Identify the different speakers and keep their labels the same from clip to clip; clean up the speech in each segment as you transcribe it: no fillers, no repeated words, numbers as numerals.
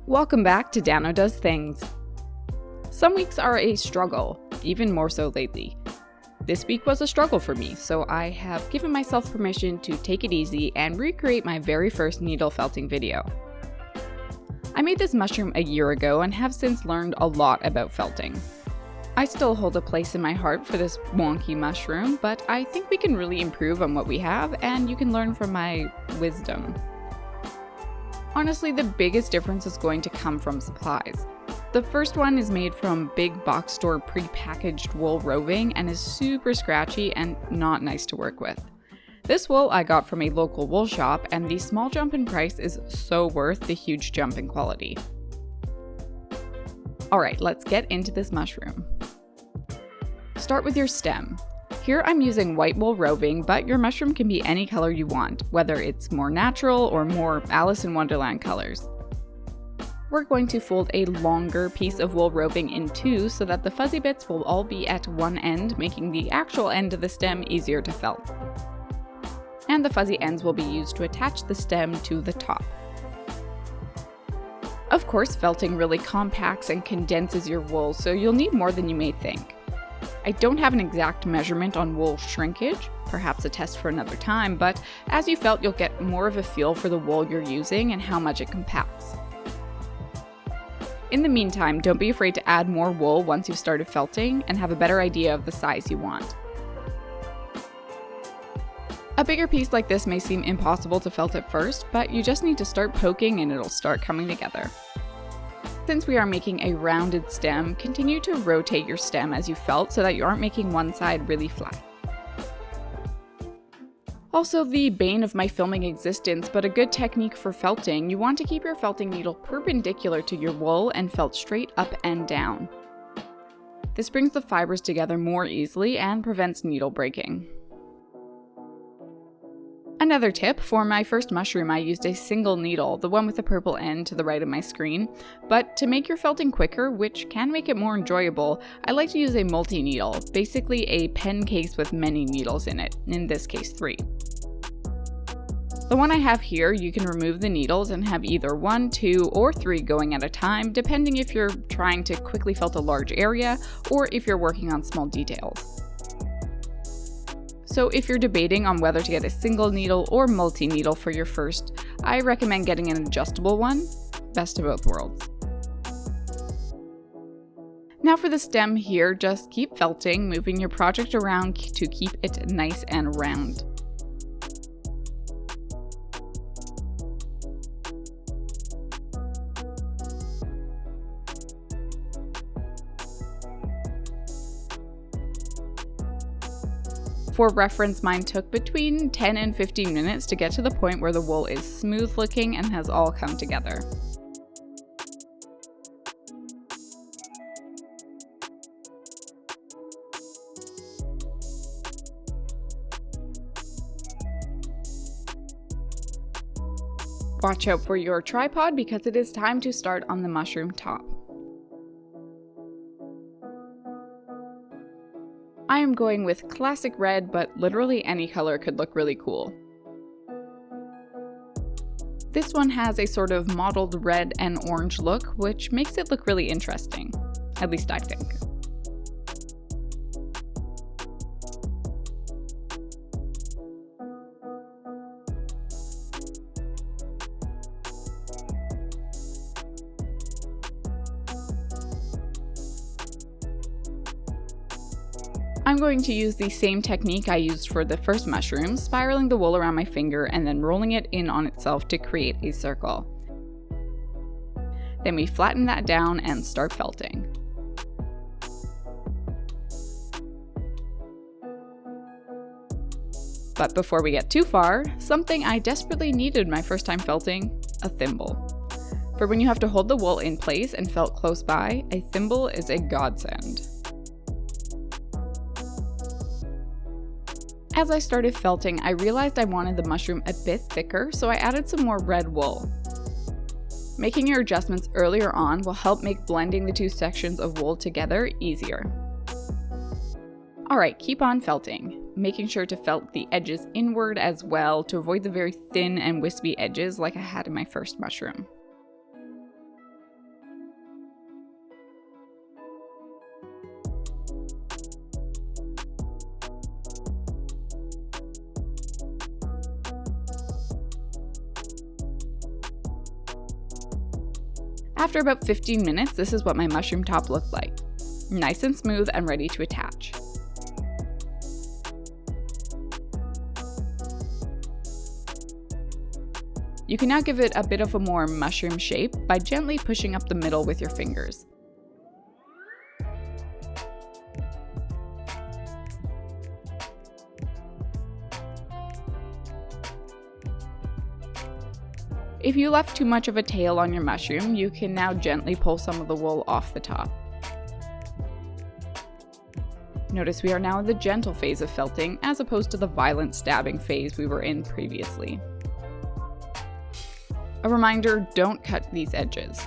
Speaker 1: Welcome back to Dano Does Things. Some weeks are a struggle, even more so lately. This week was a struggle for me, so I have given myself permission to take it easy and recreate my very first needle felting video. I made this mushroom a year ago and have since learned a lot about felting. I still hold a place in my heart for this wonky mushroom, but I think we can really improve on what we have, and you can learn from my wisdom. Honestly, the biggest difference is going to come from supplies. The first one is made from big box store pre-packaged wool roving and is super scratchy and not nice to work with. This wool I got from a local wool shop, and the small jump in price is so worth the huge jump in quality. Alright, let's get into this mushroom. Start with your stem. Here I'm using white wool roving, but your mushroom can be any color you want, whether it's more natural or more Alice in Wonderland colors. We're going to fold a longer piece of wool roving in two so that the fuzzy bits will all be at one end, making the actual end of the stem easier to felt. And the fuzzy ends will be used to attach the stem to the top. Of course, felting really compacts and condenses your wool, so you'll need more than you may think. I don't have an exact measurement on wool shrinkage, perhaps a test for another time, but as you felt, you'll get more of a feel for the wool you're using and how much it compacts. In the meantime, don't be afraid to add more wool once you've started felting and have a better idea of the size you want. A bigger piece like this may seem impossible to felt at first, but you just need to start poking and it'll start coming together. Since we are making a rounded stem, continue to rotate your stem as you felt so that you aren't making one side really flat. Also, the bane of my filming existence, but a good technique for felting, you want to keep your felting needle perpendicular to your wool and felt straight up and down. This brings the fibers together more easily and prevents needle breaking. Another tip, for my first mushroom I used a single needle, the one with the purple end to the right of my screen, but to make your felting quicker, which can make it more enjoyable, I like to use a multi-needle, basically a pen case with many needles in it, in this case 3. The one I have here, you can remove the needles and have either 1, 2, or 3 going at a time, depending if you're trying to quickly felt a large area or if you're working on small details. So if you're debating on whether to get a single needle or multi-needle for your first, I recommend getting an adjustable one. Best of both worlds. Now for the stem here, just keep felting, moving your project around to keep it nice and round. For reference, mine took between 10 and 15 minutes to get to the point where the wool is smooth looking and has all come together. Watch out for your tripod because it is time to start on the mushroom top. I am going with classic red, but literally any color could look really cool. This one has a sort of mottled red and orange look, which makes it look really interesting. At least I think. I'm going to use the same technique I used for the first mushroom, spiraling the wool around my finger and then rolling it in on itself to create a circle. Then we flatten that down and start felting. But before we get too far, something I desperately needed my first time felting, a thimble. For when you have to hold the wool in place and felt close by, a thimble is a godsend. As I started felting, I realized I wanted the mushroom a bit thicker, so I added some more red wool. Making your adjustments earlier on will help make blending the two sections of wool together easier. Alright, keep on felting, making sure to felt the edges inward as well to avoid the very thin and wispy edges like I had in my first mushroom. After about 15 minutes, this is what my mushroom top looked like. Nice and smooth and ready to attach. You can now give it a bit of a more mushroom shape by gently pushing up the middle with your fingers. If you left too much of a tail on your mushroom, you can now gently pull some of the wool off the top. Notice we are now in the gentle phase of felting as opposed to the violent stabbing phase we were in previously. A reminder, don't cut these edges.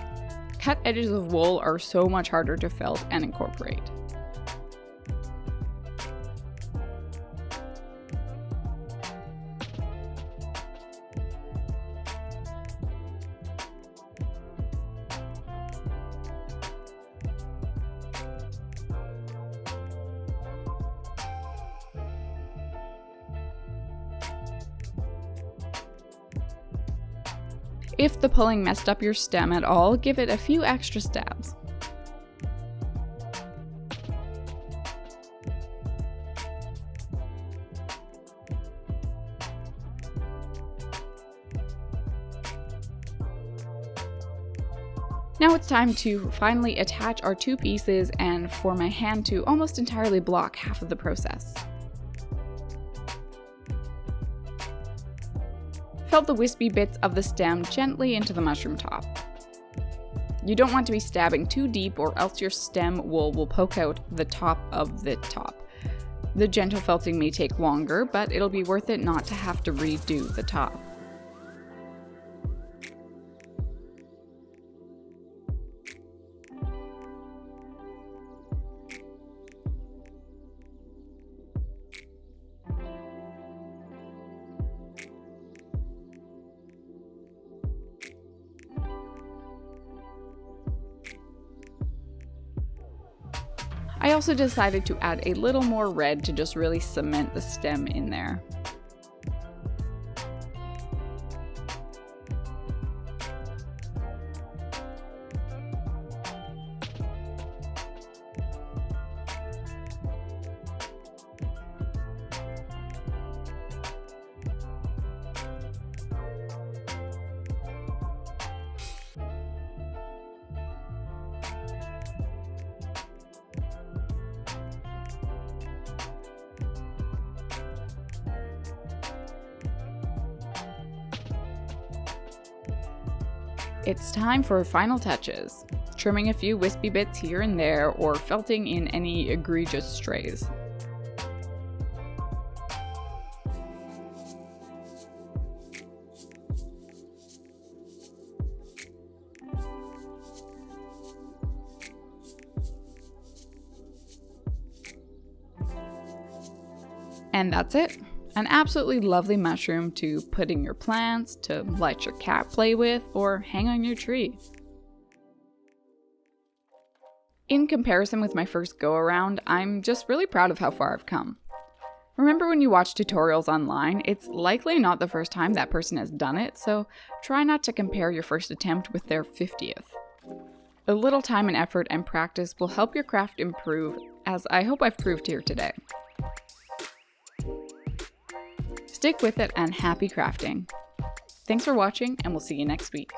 Speaker 1: Cut edges of wool are so much harder to felt and incorporate. If the pulling messed up your stem at all, give it a few extra stabs. Now it's time to finally attach our two pieces and for my hand to almost entirely block half of the process. Felt the wispy bits of the stem gently into the mushroom top. You don't want to be stabbing too deep or else your stem wool will poke out the top of the top. The gentle felting may take longer, but it'll be worth it not to have to redo the top. I also decided to add a little more red to just really cement the stem in there. It's time for final touches, trimming a few wispy bits here and there or felting in any egregious strays. And that's it. An absolutely lovely mushroom to put in your plants, to let your cat play with, or hang on your tree. In comparison with my first go around, I'm just really proud of how far I've come. Remember when you watch tutorials online, it's likely not the first time that person has done it, so try not to compare your first attempt with their 50th. A little time and effort and practice will help your craft improve, as I hope I've proved here today. Stick with it and happy crafting. Thanks for watching, and we'll see you next week.